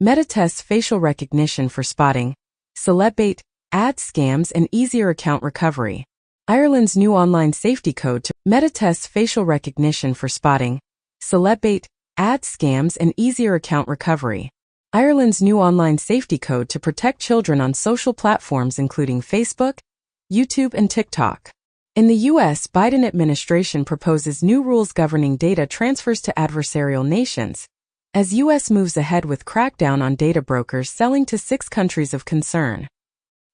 Meta tests facial recognition for spotting celebbait, ad scams and easier account recovery. Ireland's new online safety code to Meta tests facial recognition for spotting celebbait, ad scams and easier account recovery. Ireland's new online safety code to protect children on social platforms including Facebook, YouTube and TikTok. In the U.S., Biden administration proposes new rules governing data transfers to adversarial nations, as U.S. moves ahead with crackdown on data brokers selling to 6 countries of concern.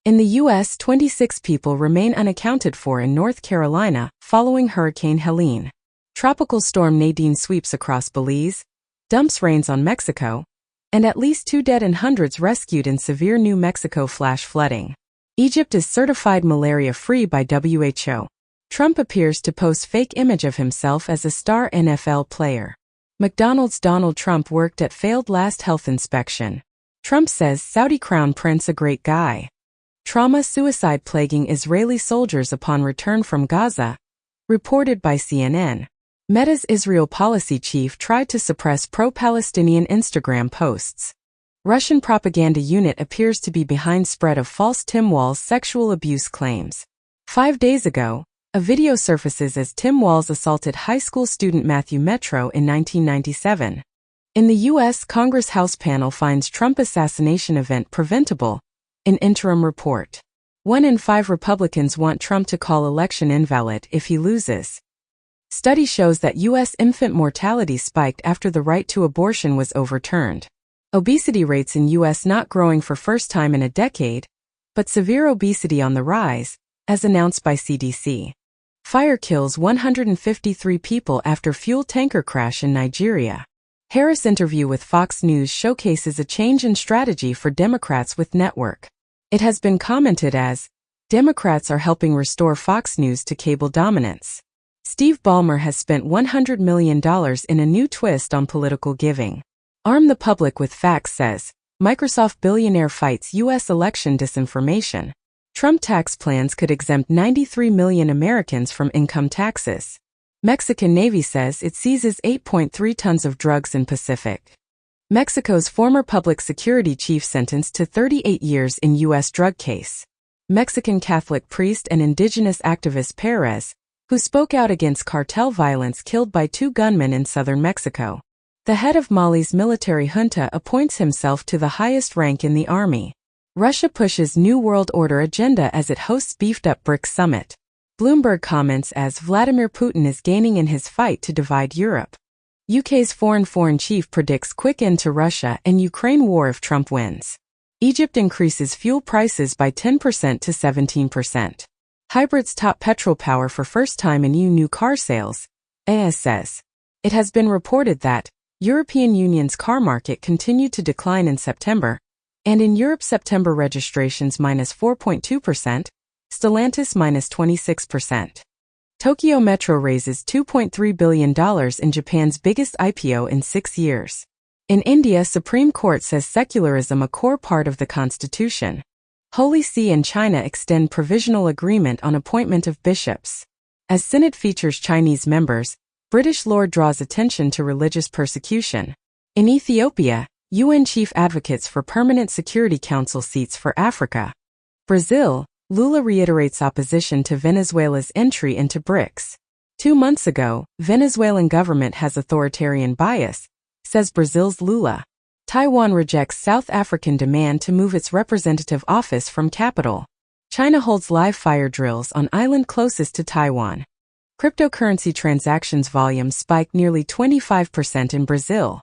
In the U.S., 26 people remain unaccounted for in North Carolina following Hurricane Helene. Tropical storm Nadine sweeps across Belize, dumps rains on Mexico, and at least 2 dead and hundreds rescued in severe New Mexico flash flooding. Egypt is certified malaria-free by WHO. Trump appears to post fake image of himself as a star NFL player. McDonald's Donald Trump worked at failed last health inspection. Trump says Saudi Crown Prince a great guy. Trauma-suicide plaguing Israeli soldiers upon return from Gaza. Reported by CNN. Meta's Israel policy chief tried to suppress pro-Palestinian Instagram posts. Russian propaganda unit appears to be behind spread of false Tim Walz sexual abuse claims. 5 days ago, a video surfaces as Tim Walz assaulted high school student Matthew Metro in 1997. In the U.S., Congress House panel finds Trump assassination event preventable. An interim report. 1 in 5 Republicans want Trump to call election invalid if he loses. Study shows that U.S. infant mortality spiked after the right to abortion was overturned. Obesity rates in U.S. not growing for first time in a decade, but severe obesity on the rise, as announced by CDC. Fire kills 153 people after fuel tanker crash in Nigeria. Harris interview with Fox News showcases a change in strategy for Democrats with network. It has been commented as, Democrats are helping restore Fox News to cable dominance. Steve Ballmer has spent $100 million in a new twist on political giving. Arm the public with facts says, Microsoft billionaire fights U.S. election disinformation. Trump tax plans could exempt 93 million Americans from income taxes. Mexican Navy says it seizes 8.3 tons of drugs in Pacific. Mexico's former public security chief sentenced to 38 years in U.S. drug case. Mexican Catholic priest and indigenous activist Perez, who spoke out against cartel violence, killed by 2 gunmen in southern Mexico. The head of Mali's military junta appoints himself to the highest rank in the army. Russia pushes New World Order agenda as it hosts beefed-up BRICS summit. Bloomberg comments as Vladimir Putin is gaining in his fight to divide Europe. UK's foreign chief predicts quick end to Russia and Ukraine war if Trump wins. Egypt increases fuel prices by 10% to 17%. Hybrids top petrol power for first time in EU new car sales, AS says. It has been reported that European Union's car market continued to decline in September, and in Europe September registrations -4.2%, Stellantis -26%. Tokyo Metro raises $2.3 billion in Japan's biggest IPO in 6 years. In India, Supreme Court says secularism a core part of the constitution. Holy See and China extend provisional agreement on appointment of bishops. As Synod features Chinese members, British Lord draws attention to religious persecution. In Ethiopia, UN chief advocates for permanent Security Council seats for Africa. Brazil, Lula reiterates opposition to Venezuela's entry into BRICS. 2 months ago, Venezuelan government has authoritarian bias, says Brazil's Lula. Taiwan rejects South African demand to move its representative office from capital. China holds live fire drills on island closest to Taiwan. Cryptocurrency transactions volume spiked nearly 25% in Brazil.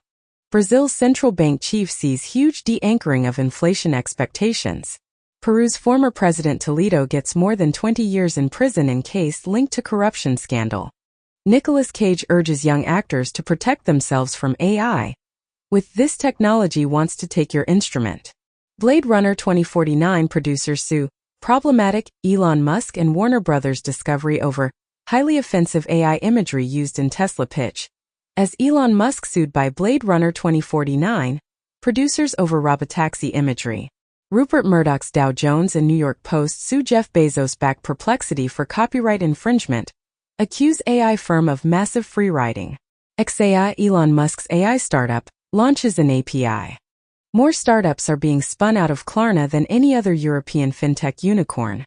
Brazil's central bank chief sees huge de-anchoring of inflation expectations. Peru's former president Toledo gets more than 20 years in prison in case linked to corruption scandal. Nicolas Cage urges young actors to protect themselves from AI. With this technology wants to take your instrument. Blade Runner 2049 producers sue problematic Elon Musk and Warner Brothers Discovery over highly offensive AI imagery used in Tesla pitch. As Elon Musk sued by Blade Runner 2049, producers over robotaxi imagery. Rupert Murdoch's Dow Jones and New York Post sue Jeff Bezos-backed Perplexity for copyright infringement, accuse AI firm of massive free riding. XAI, Elon Musk's AI startup, launches an API. More startups are being spun out of Klarna than any other European fintech unicorn.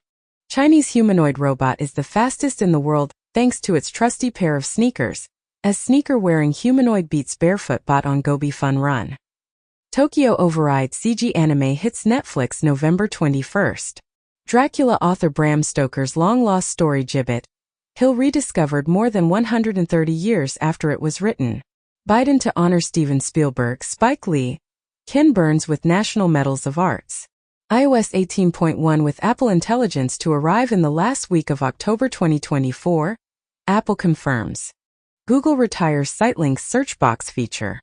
Chinese humanoid robot is the fastest in the world thanks to its trusty pair of sneakers, as sneaker-wearing humanoid beats barefoot bot on Gobi Fun Run. Tokyo Override CG anime hits Netflix November 21st. Dracula author Bram Stoker's long-lost story Gibbet Hill rediscovered more than 130 years after it was written. Biden to honor Steven Spielberg, Spike Lee, Ken Burns with National Medals of Arts. iOS 18.1 with Apple Intelligence to arrive in the last week of October 2024, Apple confirms. Google retires Sitelink's search box feature.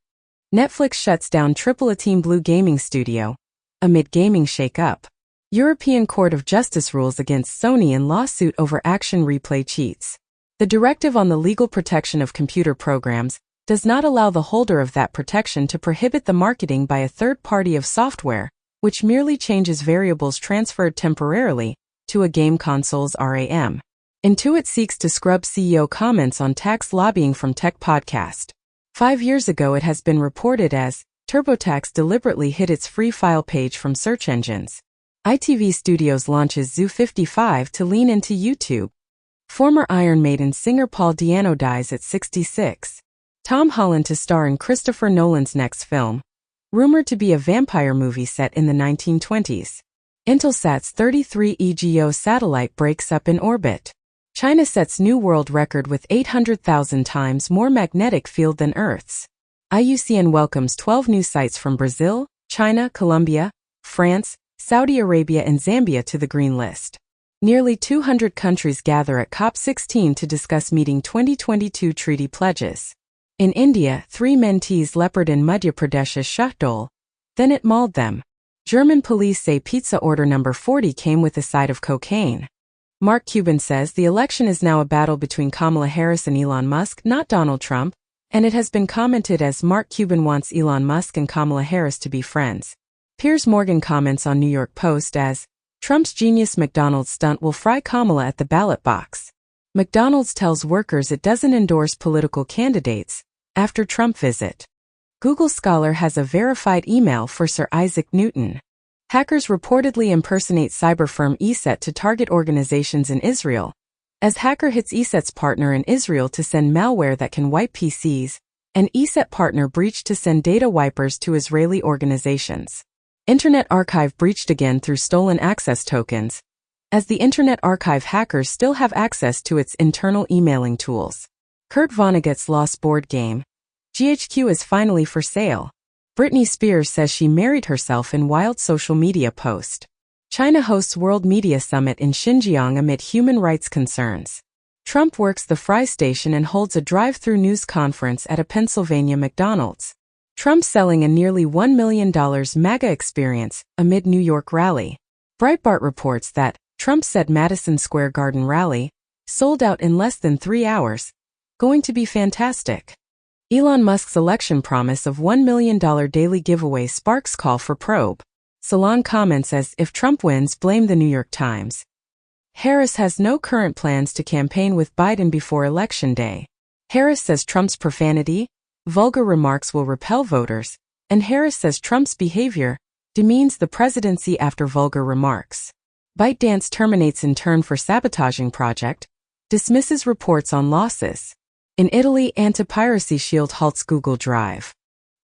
Netflix shuts down AAA Team Blue gaming studio amid gaming shake-up. European Court of Justice rules against Sony in lawsuit over action replay cheats. The directive on the legal protection of computer programs does not allow the holder of that protection to prohibit the marketing by a third party of software, which merely changes variables transferred temporarily to a game console's RAM. Intuit seeks to scrub CEO comments on tax lobbying from Tech Podcast. 5 years ago it has been reported as TurboTax deliberately hid its free file page from search engines. ITV Studios launches Zoo 55 to lean into YouTube. Former Iron Maiden singer Paul Di'Anno dies at 66. Tom Holland to star in Christopher Nolan's next film, rumored to be a vampire movie set in the 1920s. Intelsat's 33E GEO satellite breaks up in orbit. China sets new world record with 800,000 times more magnetic field than Earth's. IUCN welcomes 12 new sites from Brazil, China, Colombia, France, Saudi Arabia and Zambia to the green list. Nearly 200 countries gather at COP16 to discuss meeting 2022 treaty pledges. In India, 3 men teased leopard in Madhya Pradesh's Shahdol. Then it mauled them. German police say pizza order number 40 came with a side of cocaine. Mark Cuban says the election is now a battle between Kamala Harris and Elon Musk, not Donald Trump, and it has been commented as Mark Cuban wants Elon Musk and Kamala Harris to be friends. Piers Morgan comments on New York Post as, Trump's genius McDonald's stunt will fry Kamala at the ballot box. McDonald's tells workers it doesn't endorse political candidates after Trump visit. Google Scholar has a verified email for Sir Isaac Newton. Hackers reportedly impersonate cyber firm ESET to target organizations in Israel, as hacker hits ESET's partner in Israel to send malware that can wipe PCs, and ESET partner breached to send data wipers to Israeli organizations. Internet Archive breached again through stolen access tokens, as the Internet Archive hackers still have access to its internal emailing tools. Kurt Vonnegut's lost board game, GHQ is finally for sale. Britney Spears says she married herself in wild social media post. China hosts World Media Summit in Xinjiang amid human rights concerns. Trump works the fry station and holds a drive-through news conference at a Pennsylvania McDonald's. Trump selling a nearly $1 million MAGA experience amid New York rally. Breitbart reports that Trump said Madison Square Garden rally sold out in less than 3 hours. Going to be fantastic. Elon Musk's election promise of $1 million daily giveaway sparks call for probe. Salon comments as if Trump wins, blame the New York Times. Harris has no current plans to campaign with Biden before Election Day. Harris says Trump's profanity, vulgar remarks will repel voters, and Harris says Trump's behavior demeans the presidency after vulgar remarks. ByteDance terminates intern for sabotaging project, dismisses reports on losses. In Italy, anti-piracy shield halts Google Drive.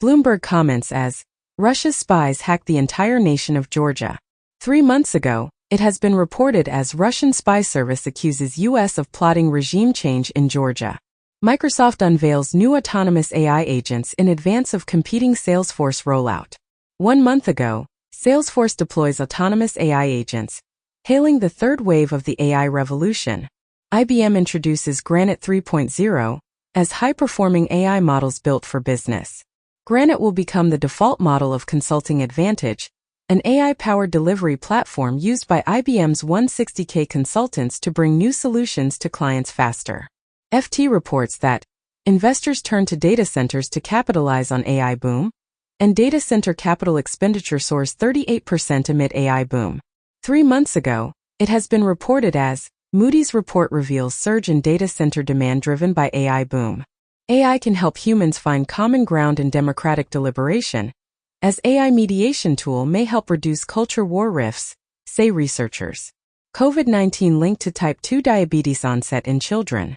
Bloomberg comments as, Russia's spies hacked the entire nation of Georgia. 3 months ago, it has been reported as Russian spy service accuses U.S. of plotting regime change in Georgia. Microsoft unveils new autonomous AI agents in advance of competing Salesforce rollout. 1 month ago, Salesforce deploys autonomous AI agents, hailing the third wave of the AI revolution. IBM introduces Granite 3.0 as high-performing AI models built for business. Granite will become the default model of Consulting Advantage, an AI-powered delivery platform used by IBM's 160K consultants to bring new solutions to clients faster. FT reports that investors turn to data centers to capitalize on AI boom, and data center capital expenditure soars 38% amid AI boom. 3 months ago, it has been reported as Moody's report reveals surge in data center demand driven by AI boom. AI can help humans find common ground in democratic deliberation, as AI mediation tool may help reduce culture war rifts, say researchers. COVID-19 linked to type 2 diabetes onset in children.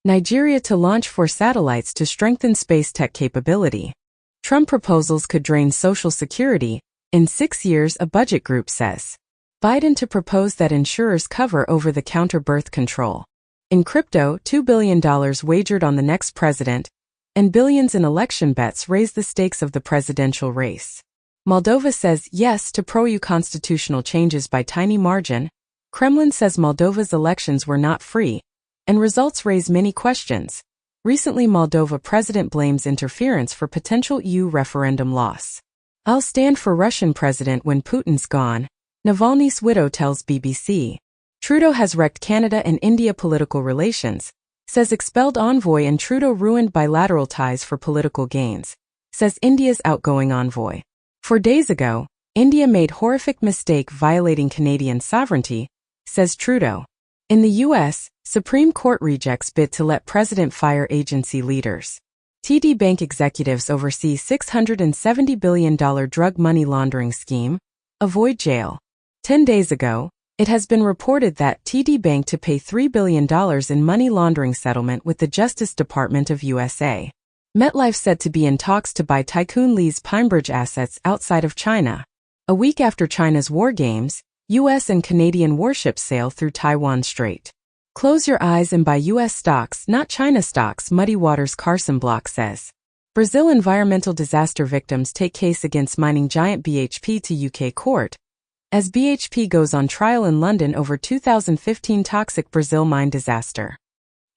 Nigeria to launch 4 satellites to strengthen space tech capability. Trump proposals could drain Social Security in 6 years, a budget group says. Biden to propose that insurers cover over-the-counter birth control. In crypto, $2 billion wagered on the next president, and billions in election bets raise the stakes of the presidential race. Moldova says yes to pro-EU constitutional changes by tiny margin. Kremlin says Moldova's elections were not free, and results raise many questions. Recently, Moldova president blames interference for potential EU referendum loss. I'll stand for Russian president when Putin's gone, Navalny's widow tells BBC. Trudeau has wrecked Canada and India political relations, says expelled envoy, and Trudeau ruined bilateral ties for political gains, says India's outgoing envoy. 4 days ago, India made horrific mistake violating Canadian sovereignty, says Trudeau. In the U.S., Supreme Court rejects bid to let president fire agency leaders. TD Bank executives oversee $670 billion drug money laundering scheme, avoid jail. 10 days ago, it has been reported that TD Bank to pay $3 billion in money laundering settlement with the Justice Department of USA. MetLife said to be in talks to buy Tycoon Lee's Pinebridge assets outside of China. A week after China's war games, U.S. and Canadian warships sail through Taiwan Strait. Close your eyes and buy U.S. stocks, not China stocks, Muddy Waters Carson Block says. Brazil environmental disaster victims take case against mining giant BHP to UK court, as BHP goes on trial in London over 2015 toxic Brazil mine disaster.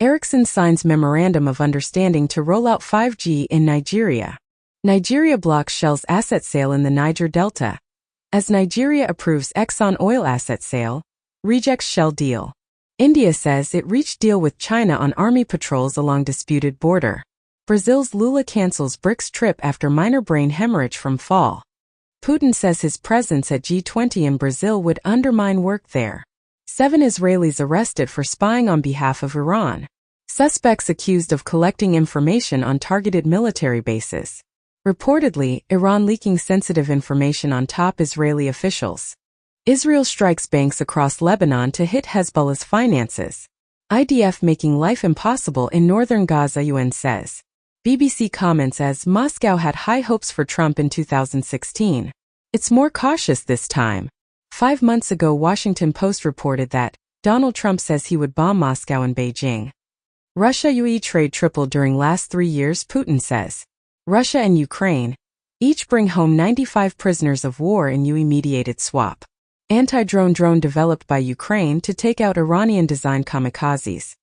Ericsson signs memorandum of understanding to roll out 5G in Nigeria. Nigeria blocks Shell's asset sale in the Niger Delta, as Nigeria approves Exxon oil asset sale, rejects Shell deal. India says it reached deal with China on army patrols along disputed border. Brazil's Lula cancels BRICS trip after minor brain hemorrhage from fall. Putin says his presence at G20 in Brazil would undermine work there. 7 Israelis arrested for spying on behalf of Iran. Suspects accused of collecting information on targeted military bases. Reportedly, Iran leaking sensitive information on top Israeli officials. Israel strikes banks across Lebanon to hit Hezbollah's finances. IDF making life impossible in northern Gaza, UN says. BBC comments as Moscow had high hopes for Trump in 2016. It's more cautious this time. 5 months ago, Washington Post reported that Donald Trump says he would bomb Moscow and Beijing. Russia-UE trade tripled during last 3 years, Putin says. Russia and Ukraine each bring home 95 prisoners of war in UE-mediated swap. Anti-drone drone developed by Ukraine to take out Iranian-designed kamikazes.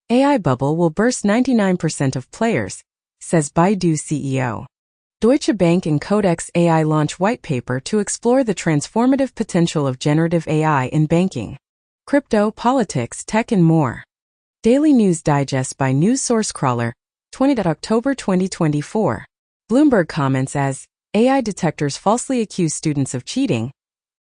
AI bubble will burst 99% of players, says Baidu CEO. Deutsche Bank and Codex AI launch white paper to explore the transformative potential of generative AI in banking. Crypto, politics, tech and more. Daily News Digest by News Source Crawler, 20 October 2024. Bloomberg comments as AI detectors falsely accuse students of cheating,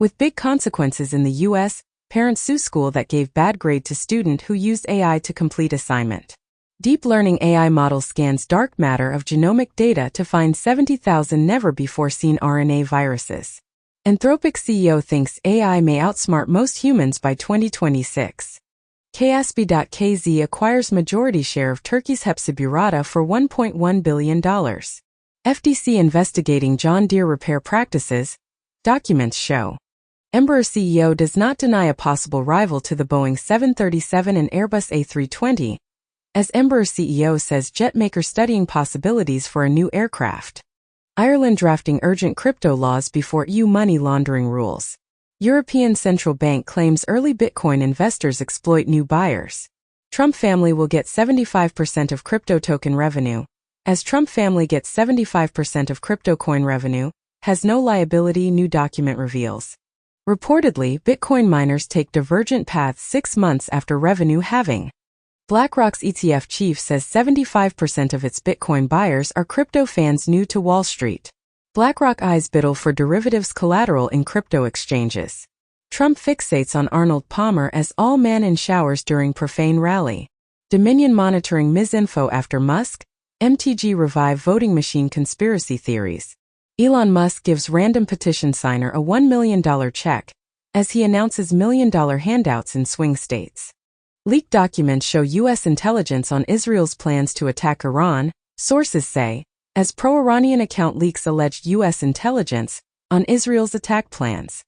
with big consequences in the U.S., parents sue school that gave bad grade to student who used AI to complete assignment. Deep learning AI model scans dark matter of genomic data to find 70,000 never-before-seen RNA viruses. Anthropic CEO thinks AI may outsmart most humans by 2026. KSB.KZ acquires majority share of Turkey's Hepsiburada for $1.1 billion. FTC investigating John Deere repair practices, documents show. Embraer CEO does not deny a possible rival to the Boeing 737 and Airbus A320, as Embraer CEO says jet maker studying possibilities for a new aircraft. Ireland drafting urgent crypto laws before EU money laundering rules. European Central Bank claims early Bitcoin investors exploit new buyers. Trump family will get 75% of crypto token revenue, as Trump family gets 75% of crypto coin revenue, has no liability, new document reveals. Reportedly, Bitcoin miners take divergent paths 6 months after revenue halving. BlackRock's ETF chief says 75% of its Bitcoin buyers are crypto fans new to Wall Street. BlackRock eyes biddle for derivatives collateral in crypto exchanges. Trump fixates on Arnold Palmer as all man in showers during profane rally. Dominion monitoring misinfo after Musk, MTG revive voting machine conspiracy theories. Elon Musk gives random petition signer a $1 million check as he announces million-dollar handouts in swing states. Leaked documents show U.S. intelligence on Israel's plans to attack Iran, sources say, as pro-Iranian account leaks alleged U.S. intelligence on Israel's attack plans.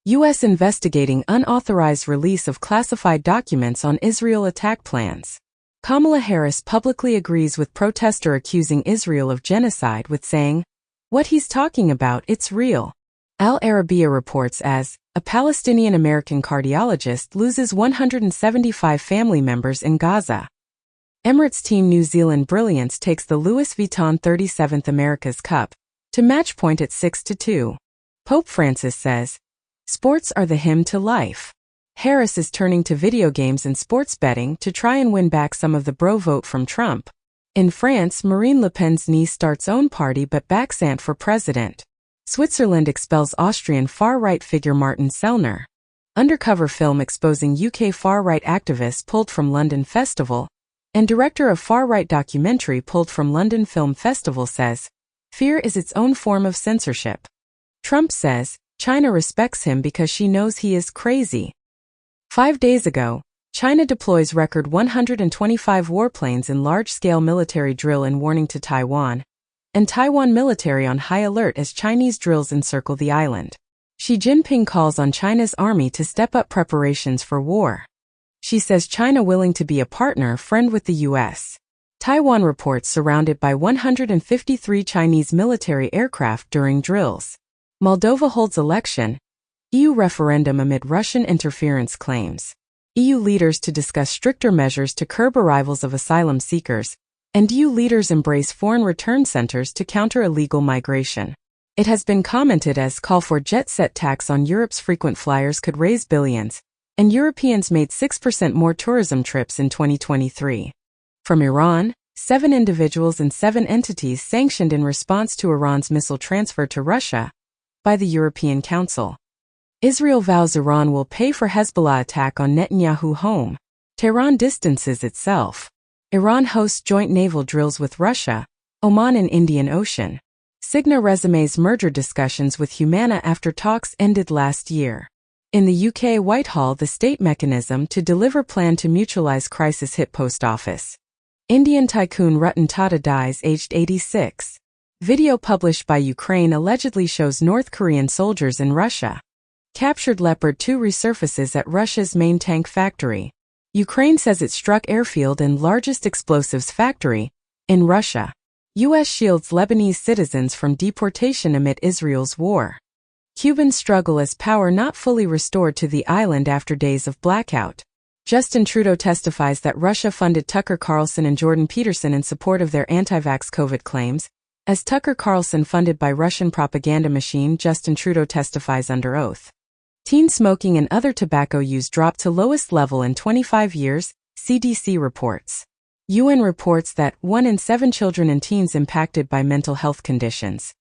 U.S. investigating unauthorized release of classified documents on Israel attack plans. Kamala Harris publicly agrees with protester accusing Israel of genocide with saying, "What he's talking about, it's real." Al Arabiya reports as, a Palestinian-American cardiologist loses 175 family members in Gaza. Emirates team New Zealand Brilliance takes the Louis Vuitton 37th America's Cup to match point at 6-2. Pope Francis says, "Sports are the hymn to life." Harris is turning to video games and sports betting to try and win back some of the bro vote from Trump. In France, Marine Le Pen's niece starts own party but backs aunt for president. Switzerland expels Austrian far-right figure Martin Sellner. Undercover film exposing UK far-right activists pulled from London Festival, and director of far-right documentary pulled from London Film Festival says, fear is its own form of censorship. Trump says, China respects him because she knows he is crazy. 5 days ago, China deploys record 125 warplanes in large-scale military drill in warning to Taiwan, and Taiwan military on high alert as Chinese drills encircle the island. Xi Jinping calls on China's army to step up preparations for war. She says China willing to be a partner friend with the U.S. Taiwan reports surrounded by 153 Chinese military aircraft during drills. Moldova holds election, EU referendum amid Russian interference claims. EU leaders to discuss stricter measures to curb arrivals of asylum seekers, and EU leaders embrace foreign return centers to counter illegal migration. It has been commented as call for jet-set tax on Europe's frequent flyers could raise billions, and Europeans made 6% more tourism trips in 2023. From Iran, 7 individuals and 7 entities sanctioned in response to Iran's missile transfer to Russia by the European Council. Israel vows Iran will pay for Hezbollah attack on Netanyahu home. Tehran distances itself. Iran hosts joint naval drills with Russia, Oman and Indian Ocean. Cigna resumes merger discussions with Humana after talks ended last year. In the UK Whitehall, the state mechanism to deliver plan to mutualize crisis hit post office. Indian tycoon Ratan Tata dies aged 86. Video published by Ukraine allegedly shows North Korean soldiers in Russia. Captured Leopard 2 resurfaces at Russia's main tank factory. Ukraine says it struck airfield and largest explosives factory in Russia. U.S. shields Lebanese citizens from deportation amid Israel's war. Cubans struggle as power not fully restored to the island after days of blackout. Justin Trudeau testifies that Russia funded Tucker Carlson and Jordan Peterson in support of their anti-vax COVID claims, as Tucker Carlson funded by Russian propaganda machine. Justin Trudeau testifies under oath. Teen smoking and other tobacco use dropped to lowest level in 25 years, CDC reports. UN reports that 1 in 7 children and teens impacted by mental health conditions.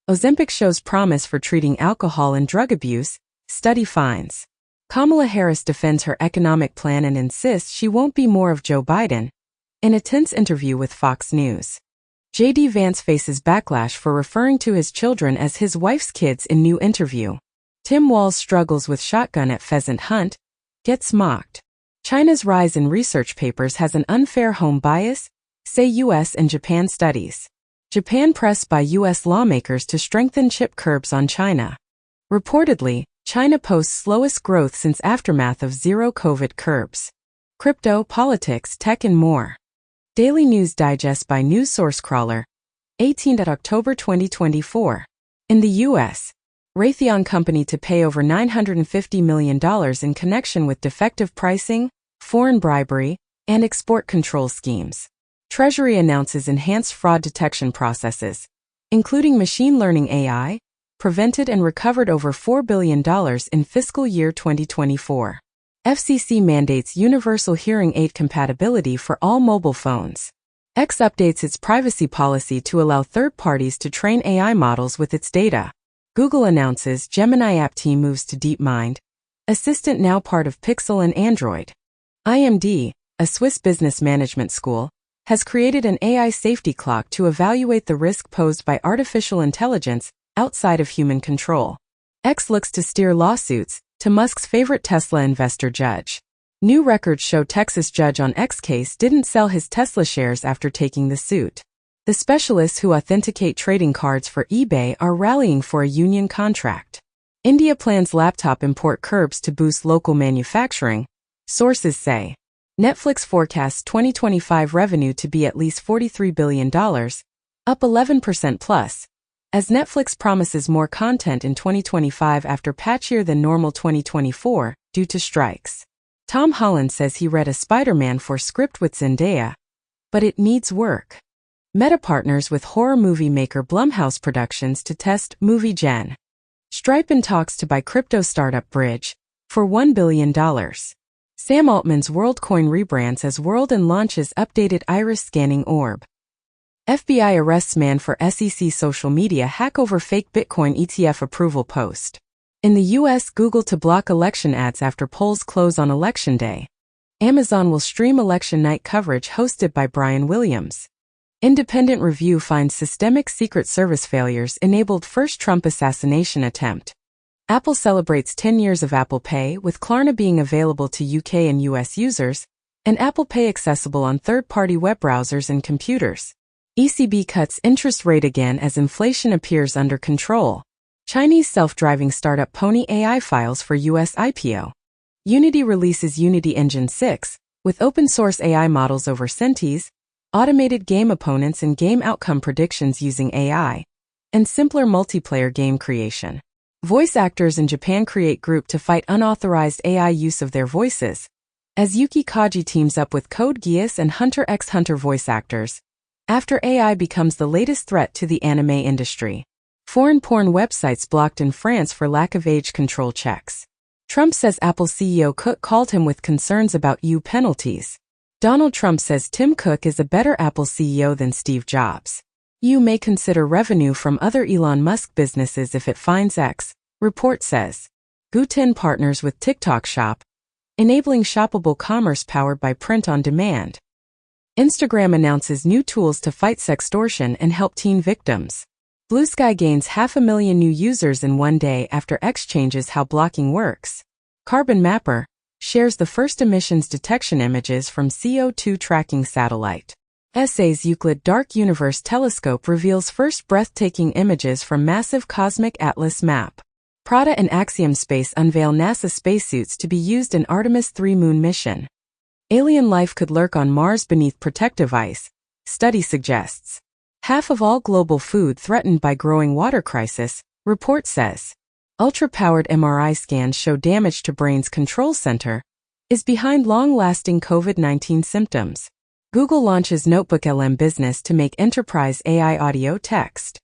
Ozempic shows promise for treating alcohol and drug abuse, study finds. Kamala Harris defends her economic plan and insists she won't be more of Joe Biden. In a tense interview with Fox News. J.D. Vance faces backlash for referring to his children as his wife's kids in new interview. Tim Walz struggles with shotgun at pheasant hunt, gets mocked. China's rise in research papers has an unfair home bias, say U.S. and Japan studies. Japan pressed by U.S. lawmakers to strengthen chip curbs on China. Reportedly, China posts slowest growth since aftermath of zero COVID curbs. Crypto, politics, tech and more. Daily News Digest by News Source Crawler. 18 October 2024. In the U.S., Raytheon Company to pay over $950 million in connection with defective pricing, foreign bribery, and export control schemes. Treasury announces enhanced fraud detection processes, including machine learning AI, prevented and recovered over $4 billion in fiscal year 2024. FCC mandates universal hearing aid compatibility for all mobile phones. X updates its privacy policy to allow third parties to train AI models with its data. Google announces Gemini app team moves to DeepMind. Assistant now part of Pixel and Android. IMD, a Swiss business management school, has created an AI safety clock to evaluate the risk posed by artificial intelligence outside of human control. X looks to steer lawsuits to Musk's favorite Tesla investor judge. New records show Texas judge on X case didn't sell his Tesla shares after taking the suit. The specialists who authenticate trading cards for eBay are rallying for a union contract. India plans laptop import curbs to boost local manufacturing, sources say. Netflix forecasts 2025 revenue to be at least $43 billion, up 11% plus, as Netflix promises more content in 2025 after patchier than normal 2024 due to strikes. Tom Holland says he read a Spider-Man 4 script with Zendaya, but it needs work. Meta partners with horror movie maker Blumhouse Productions to test Movie Gen. Stripe in talks to buy crypto startup Bridge for $1 billion. Sam Altman's WorldCoin rebrands as World and launches updated iris scanning orb. FBI arrests man for SEC social media hack over fake Bitcoin ETF approval post. In the U.S., Google to block election ads after polls close on Election Day. Amazon will stream election night coverage hosted by Brian Williams. Independent review finds systemic Secret Service failures enabled first Trump assassination attempt. Apple celebrates 10 years of Apple Pay, with Klarna being available to UK and US users, and Apple Pay accessible on third-party web browsers and computers. ECB cuts interest rate again as inflation appears under control. Chinese self-driving startup Pony AI files for US IPO. Unity releases Unity Engine 6, with open-source AI models over Centis, automated game opponents and game outcome predictions using AI, and simpler multiplayer game creation. Voice actors in Japan create group to fight unauthorized AI use of their voices, as Yuki Kaji teams up with Code Geass and Hunter x Hunter voice actors, after AI becomes the latest threat to the anime industry. Foreign porn websites blocked in France for lack of age control checks. Trump says Apple CEO Cook called him with concerns about EU penalties. Donald Trump says Tim Cook is a better Apple CEO than Steve Jobs. You may consider revenue from other Elon Musk businesses if it finds X, report says. Guten partners with TikTok Shop, enabling shoppable commerce powered by print on demand. Instagram announces new tools to fight sextortion and help teen victims. Blue Sky gains 500,000 new users in one day after X changes how blocking works. Carbon Mapper shares the first emissions detection images from CO2 tracking satellite. ESA's Euclid Dark Universe Telescope reveals first breathtaking images from massive cosmic atlas map. Prada and Axiom Space unveil NASA spacesuits to be used in Artemis 3 moon mission. Alien life could lurk on Mars beneath protective ice, study suggests. Half of all global food threatened by growing water crisis, report says. Ultra-powered MRI scans show damage to brain's control center is behind long-lasting COVID-19 symptoms. Google launches Notebook LM Business to make enterprise AI audio text.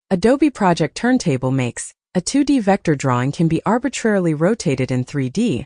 Adobe Project Turntable makes a 2D vector drawing can be arbitrarily rotated in 3D,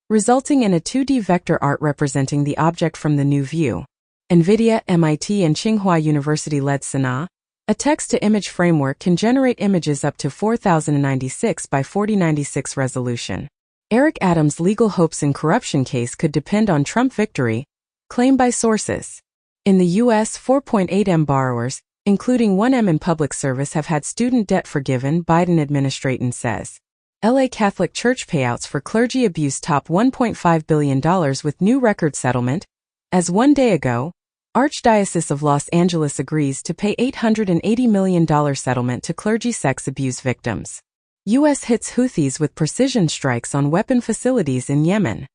resulting in a 2D vector art representing the object from the new view. NVIDIA, MIT, and Tsinghua University-led Sana, a text-to-image framework can generate images up to 4096 by 4096 resolution. Eric Adams' legal hopes in corruption case could depend on Trump victory, claimed by sources. In the U.S., 4.8M borrowers, including 1M in public service, have had student debt forgiven, Biden administration says. LA Catholic Church payouts for clergy abuse top $1.5 billion with new record settlement, as one day ago, Archdiocese of Los Angeles agrees to pay $880 million settlement to clergy sex abuse victims. U.S. hits Houthis with precision strikes on weapon facilities in Yemen.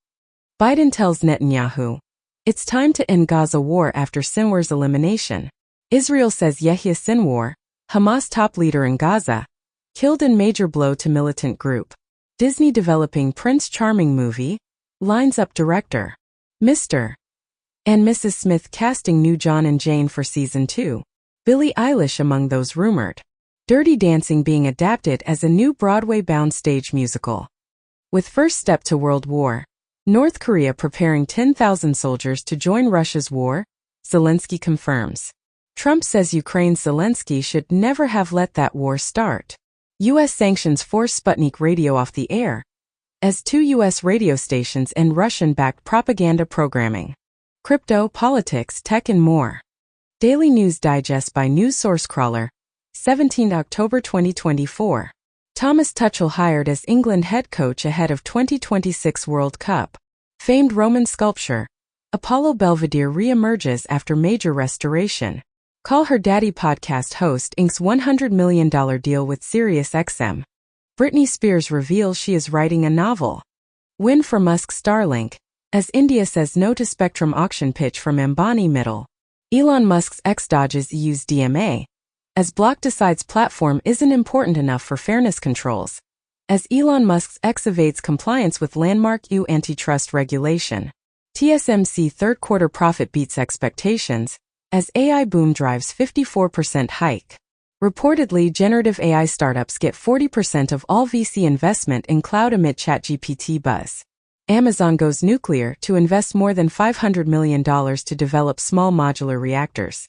Biden tells Netanyahu, it's time to end Gaza war after Sinwar's elimination. Israel says Yahya Sinwar, Hamas top leader in Gaza, killed in major blow to militant group. Disney developing Prince Charming movie, lines up director. Mr. and Mrs. Smith casting new John and Jane for season 2. Billie Eilish among those rumored. Dirty Dancing being adapted as a new Broadway-bound stage musical. With first step to World War, North Korea preparing 10,000 soldiers to join Russia's war, Zelensky confirms. Trump says Ukraine's Zelensky should never have let that war start. U.S. sanctions force Sputnik radio off the air, as 2 U.S. radio stations end Russian-backed propaganda programming. Crypto, politics, tech and more. Daily News Digest by News Source Crawler, 17 October 2024. Thomas Tuchel hired as England head coach ahead of 2026 World Cup. Famed Roman sculpture, Apollo Belvedere re-emerges after major restoration. Call Her Daddy podcast host inks $100 million deal with SiriusXM. Britney Spears reveals she is writing a novel. Win for Musk's Starlink, as India says no to spectrum auction pitch from Ambani Middle. Elon Musk's X dodges EU's DMA, as Block decides platform isn't important enough for fairness controls, as Elon Musk's X evades compliance with landmark EU antitrust regulation. TSMC third quarter profit beats expectations, as AI boom drives 54% hike. Reportedly, generative AI startups get 40% of all VC investment in cloud amid ChatGPT buzz. Amazon goes nuclear to invest more than $500 million to develop small modular reactors.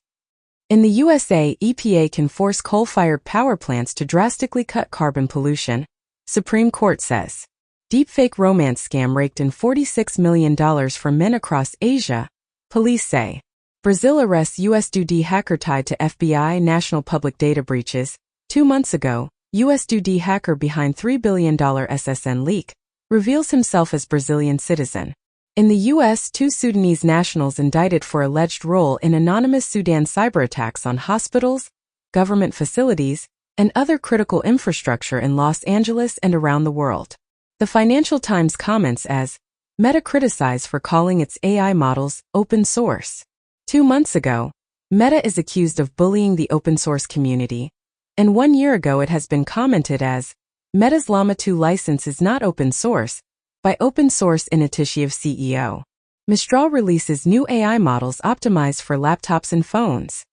In the USA, EPA can force coal-fired power plants to drastically cut carbon pollution, Supreme Court says. Deepfake romance scam raked in $46 million from men across Asia, police say. Brazil arrests US Dudi hacker tied to FBI national public data breaches. 2 months ago, US Dudi hacker behind $3 billion SSN leak reveals himself as Brazilian citizen. In the U.S., 2 Sudanese nationals indicted for alleged role in anonymous Sudan cyberattacks on hospitals, government facilities, and other critical infrastructure in Los Angeles and around the world. The Financial Times comments as, Meta criticized for calling its AI models open source. 2 months ago, Meta is accused of bullying the open source community, and 1 year ago it has been commented as, Meta's Llama 2 license is not open source, by Open Source Initiative CEO. Mistral releases new AI models optimized for laptops and phones.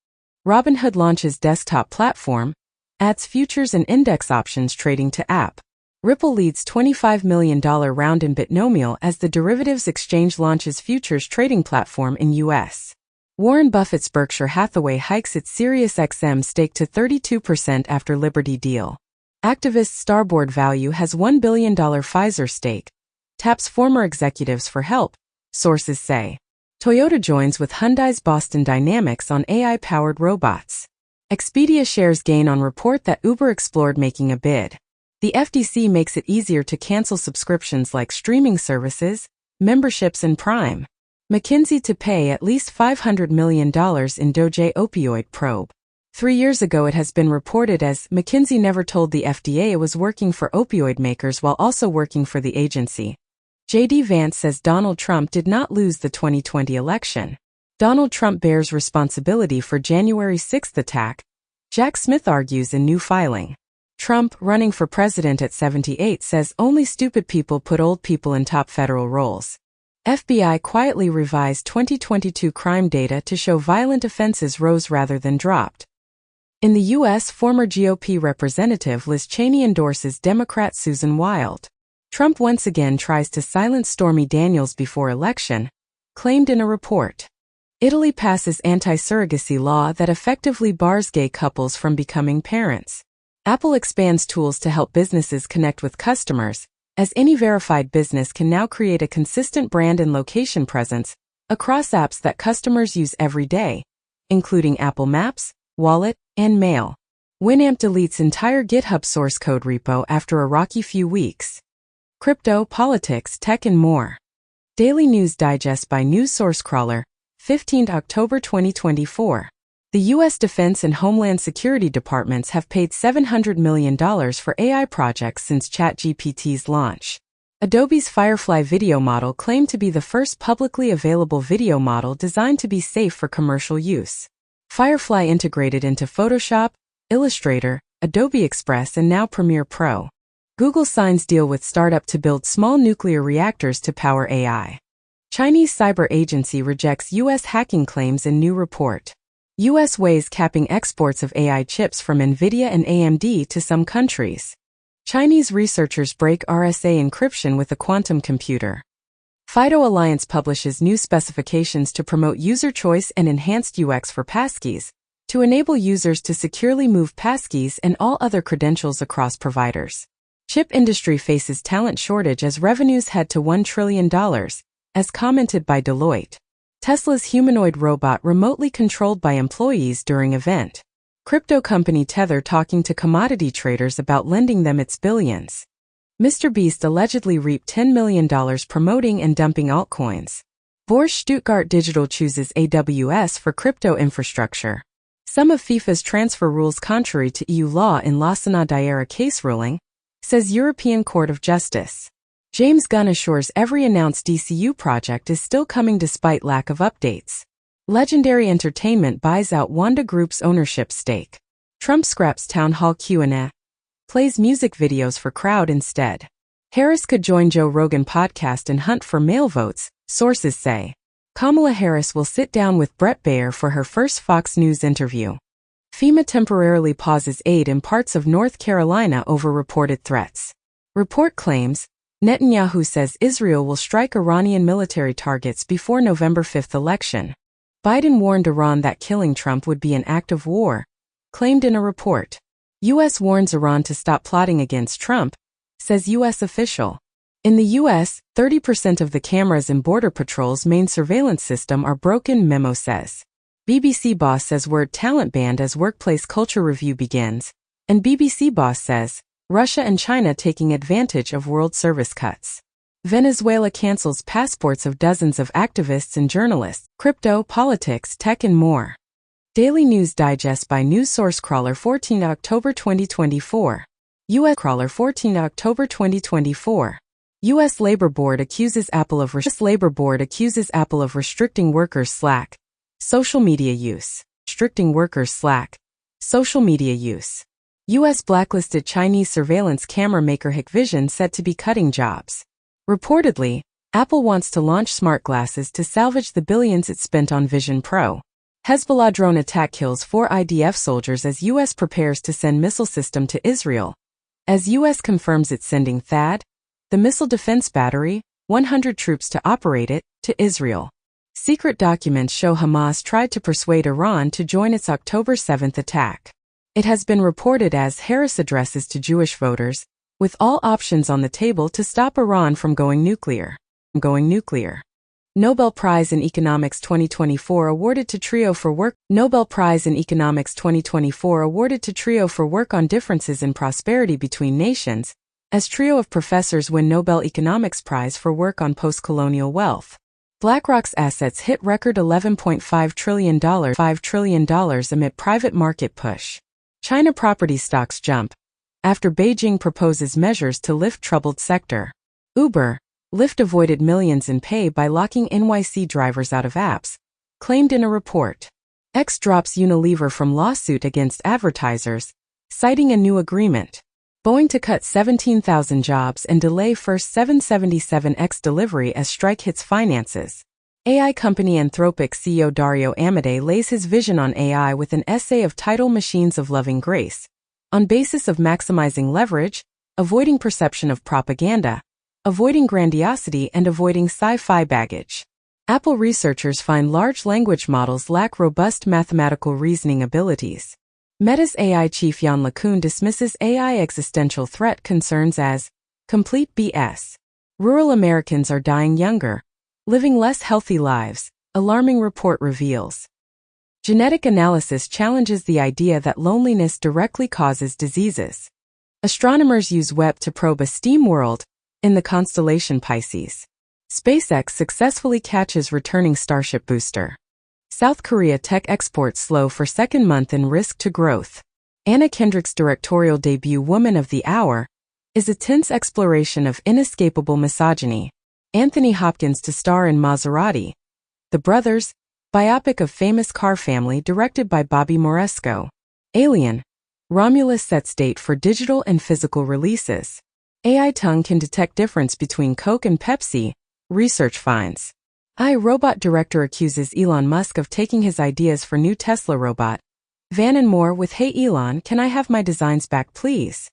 Robinhood launches desktop platform, adds futures and index options trading to app. Ripple leads $25 million round in Bitnomial as the derivatives exchange launches futures trading platform in U.S. Warren Buffett's Berkshire Hathaway hikes its SiriusXM stake to 32% after Liberty deal. Activist Starboard Value has $1 billion Pfizer stake, taps former executives for help, sources say. Toyota joins with Hyundai's Boston Dynamics on AI-powered robots. Expedia shares gain on report that Uber explored making a bid. The FTC makes it easier to cancel subscriptions like streaming services, memberships and Prime. McKinsey to pay at least $500 million in DOJ opioid probe. 3 years ago it has been reported as McKinsey never told the FDA it was working for opioid makers while also working for the agency. J.D. Vance says Donald Trump did not lose the 2020 election. Donald Trump bears responsibility for January 6 attack, Jack Smith argues in new filing. Trump, running for president at 78, says only stupid people put old people in top federal roles. FBI quietly revised 2022 crime data to show violent offenses rose rather than dropped. In the U.S., former GOP Representative Liz Cheney endorses Democrat Susan Wild. Trump once again tries to silence Stormy Daniels before election, claimed in a report. Italy passes anti-surrogacy law that effectively bars gay couples from becoming parents. Apple expands tools to help businesses connect with customers, as any verified business can now create a consistent brand and location presence across apps that customers use every day, including Apple Maps, Wallet, and Mail. Winamp deletes entire GitHub source code repo after a rocky few weeks. Crypto, politics, tech and more. Daily News Digest by News Source Crawler, 15 October 2024. The U.S. Defense and Homeland Security Departments have paid $700 million for AI projects since ChatGPT's launch. Adobe's Firefly video model claimed to be the first publicly available video model designed to be safe for commercial use. Firefly integrated into Photoshop, Illustrator, Adobe Express and now Premiere Pro. Google signs deal with startup to build small nuclear reactors to power AI. Chinese cyber agency rejects U.S. hacking claims in new report. U.S. weighs capping exports of AI chips from NVIDIA and AMD to some countries. Chinese researchers break RSA encryption with a quantum computer. FIDO Alliance publishes new specifications to promote user choice and enhanced UX for passkeys, to enable users to securely move passkeys and all other credentials across providers. Chip industry faces talent shortage as revenues head to $1 trillion, as commented by Deloitte. Tesla's humanoid robot remotely controlled by employees during event. Crypto company Tether talking to commodity traders about lending them its billions. Mr. Beast allegedly reaped $10 million promoting and dumping altcoins. Bourse Stuttgart Digital chooses AWS for crypto infrastructure. Some of FIFA's transfer rules contrary to EU law in Lassana Daira case ruling, says European Court of Justice. James Gunn assures every announced DCU project is still coming despite lack of updates. Legendary Entertainment buys out Wanda Group's ownership stake. Trump scraps town hall Q&A. Plays music videos for crowd instead. Harris could join Joe Rogan podcast and hunt for male votes, sources say. Kamala Harris will sit down with Brett Baier for her first Fox News interview. FEMA temporarily pauses aid in parts of North Carolina over reported threats. Report claims, Netanyahu says Israel will strike Iranian military targets before November 5 election. Biden warned Iran that killing Trump would be an act of war, claimed in a report. U.S. warns Iran to stop plotting against Trump, says U.S. official. In the U.S., 30% of the cameras in Border Patrol's main surveillance system are broken, memo says. BBC boss says word talent banned as workplace culture review begins, and BBC boss says, Russia and China taking advantage of world service cuts. Venezuela cancels passports of dozens of activists and journalists, crypto, politics, tech and more. Daily News Digest by News Source Crawler 14 October 2024. U.S. Crawler 14 October 2024. U.S. Labor Board accuses Apple of restricting workers' Slack. Social media use. Restricting workers' Slack. Social media use. U.S. blacklisted Chinese surveillance camera maker Hikvision said to be cutting jobs. Reportedly, Apple wants to launch smart glasses to salvage the billions it spent on Vision Pro. Hezbollah drone attack kills 4 IDF soldiers as U.S. prepares to send missile system to Israel. As U.S. confirms it's sending THAAD, the missile defense battery, 100 troops to operate it, to Israel. Secret documents show Hamas tried to persuade Iran to join its October 7 attack. It has been reported as Harris addresses to Jewish voters, with all options on the table to stop Iran from going nuclear. Nobel Prize in Economics 2024 awarded to trio for work. Nobel Prize in Economics 2024 awarded to trio for work on differences in prosperity between nations, as trio of professors win Nobel Economics Prize for work on post-colonial wealth. BlackRock's assets hit record $11.5 trillion amid private market push. China property stocks jump after Beijing proposes measures to lift troubled sector. Uber, Lyft avoided millions in pay by locking NYC drivers out of apps, claimed in a report. X drops Unilever from lawsuit against advertisers, citing a new agreement. Boeing to cut 17,000 jobs and delay first 777X delivery as strike hits finances. AI company Anthropic CEO Dario Amodei lays his vision on AI with an essay of title Machines of Loving Grace, on basis of maximizing leverage, avoiding perception of propaganda, avoiding grandiosity and avoiding sci-fi baggage. Apple researchers find large language models lack robust mathematical reasoning abilities. Meta's AI chief Yann LeCun dismisses AI existential threat concerns as complete BS. Rural Americans are dying younger, living less healthy lives, alarming report reveals. Genetic analysis challenges the idea that loneliness directly causes diseases. Astronomers use Webb to probe a steam world in the constellation Pisces. SpaceX successfully catches returning Starship booster. South Korea tech exports slow for second month in risk to growth. Anna Kendrick's directorial debut Woman of the Hour is a tense exploration of inescapable misogyny. Anthony Hopkins to star in Maserati, The Brothers, biopic of famous car family directed by Bobby Moresco. Alien, Romulus sets date for digital and physical releases. AI tongue can detect difference between Coke and Pepsi, research finds. iRobot director accuses Elon Musk of taking his ideas for new Tesla robot. Van and Moore with Hey Elon, can I have my designs back please?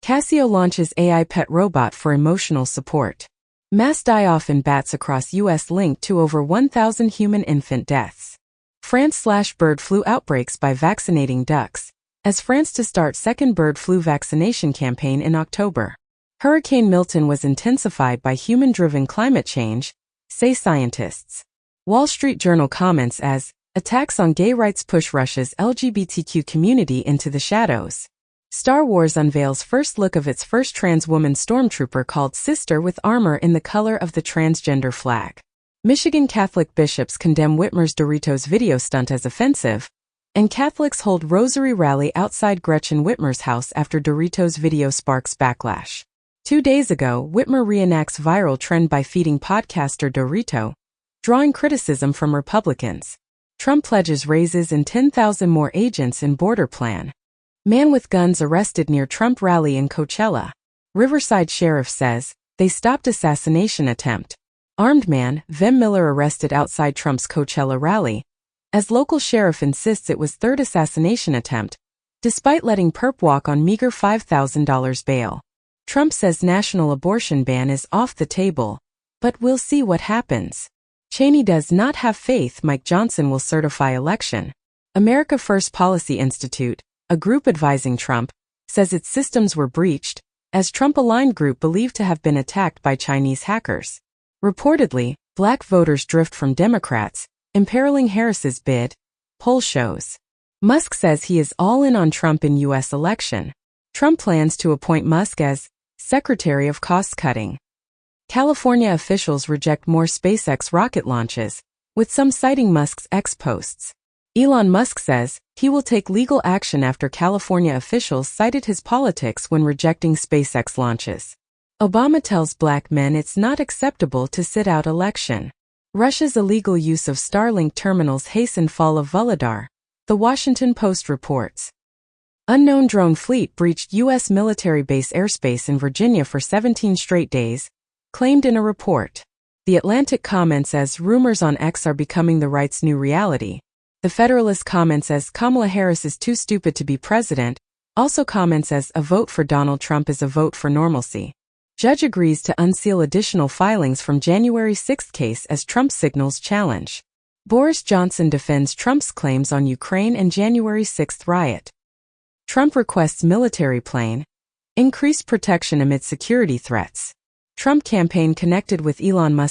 Casio launches AI pet robot for emotional support. Mass die-off in bats across U.S. linked to over 1,000 human infant deaths. France/bird flu outbreaks by vaccinating ducks, as France to start second bird flu vaccination campaign in October. Hurricane Milton was intensified by human-driven climate change, say scientists. Wall Street Journal comments as, attacks on gay rights push Russia's LGBTQ community into the shadows. Star Wars unveils first look of its first trans woman stormtrooper called Sister with armor in the color of the transgender flag. Michigan Catholic bishops condemn Whitmer's Doritos video stunt as offensive, and Catholics hold rosary rally outside Gretchen Whitmer's house after Doritos video sparks backlash. 2 days ago, Whitmer reenacts viral trend by feeding podcaster Dorito, drawing criticism from Republicans. Trump pledges raises and 10,000 more agents in border plan. Man with guns arrested near Trump rally in Coachella. Riverside sheriff says, they stopped assassination attempt. Armed man, Vem Miller arrested outside Trump's Coachella rally, as local sheriff insists it was third assassination attempt, despite letting perp walk on meager $5,000 bail. Trump says national abortion ban is off the table, but we'll see what happens. Cheney does not have faith Mike Johnson will certify election. America First Policy Institute, a group advising Trump, says its systems were breached, as Trump-aligned group believed to have been attacked by Chinese hackers. Reportedly, black voters drift from Democrats, imperiling Harris's bid, poll shows. Musk says he is all in on Trump in U.S. election. Trump plans to appoint Musk as Secretary of Cost Cutting. California officials reject more SpaceX rocket launches, with some citing Musk's X posts. Elon Musk says he will take legal action after California officials cited his politics when rejecting SpaceX launches. Obama tells black men it's not acceptable to sit out election. Russia's illegal use of Starlink terminals hasten fall of Volodar, The Washington Post reports. Unknown drone fleet breached U.S. military base airspace in Virginia for 17 straight days, claimed in a report. The Atlantic comments as rumors on X are becoming the right's new reality. The Federalist comments as Kamala Harris is too stupid to be president, also comments as a vote for Donald Trump is a vote for normalcy. Judge agrees to unseal additional filings from January 6 case as Trump signals challenge. Boris Johnson defends Trump's claims on Ukraine and January 6 riot. Trump requests military plane, increased protection amid security threats. Trump campaign connected with Elon Musk.